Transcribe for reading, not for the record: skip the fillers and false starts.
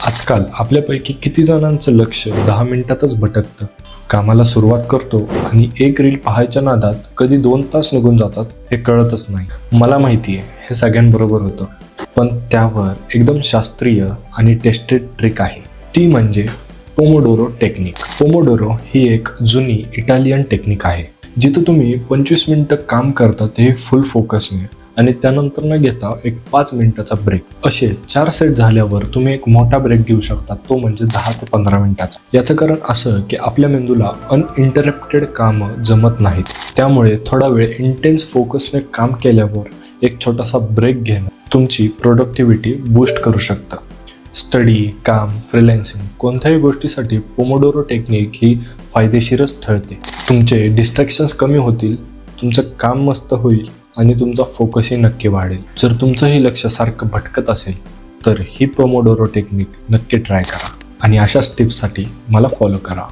आजकाल आपल्यापैकी किती जणांचं लक्ष 10 मिनिटातच भटकतं. कामाला सुरुवात करतो आणि एक रील पाहायच्या नादात कधी 2 तास निघून जातात हे कळतच नाही. मला माहिती आहे हे सगळ्यांबरोबर होतं, पण त्यावर एकदम शास्त्रीय आणि टेस्टेड ट्रिक आहे. ती म्हणजे पोमोडोरो टेक्निक. पोमोडोरो ही एक जुनी इटालियन टेक्निक आहे, जिथं तुम्ही 25 मिनिटं काम करता ते फुल फोकसने आणि त्यानंतर न घेता एक 5 मिनिटाचा ब्रेक. असे 4 सेट झाल्यावर तुम्ही एक मोठा ब्रेक घेऊ शकता, तो म्हणजे 10 ते 15 मिनिटाचा. याचं कारण असं की आपल्या मेंदूला अनइंटरप्टेड कामं जमत नाहीत, त्यामुळे थोडा वेळ इंटेन्स फोकसने काम केल्यावर एक छोटासा ब्रेक घेणं तुमची प्रोडक्टिव्हिटी बूस्ट करू शकतं. स्टडी, काम, फ्रीलान्सिंग कोणत्याही गोष्टीसाठी पोमोडोरो टेक्निक ही फायदेशीरच ठरते. तुमचे डिस्ट्रॅक्शन्स कमी होतील, तुमचं काम मस्त होईल आणि तुमचा फोकसही नक्की वाढेल. जर तुमचंही लक्ष सारखं भटकत असेल तर ही पोमोडोरो टेक्निक नक्की ट्राय करा आणि अशाच टिप्ससाठी मला फॉलो करा.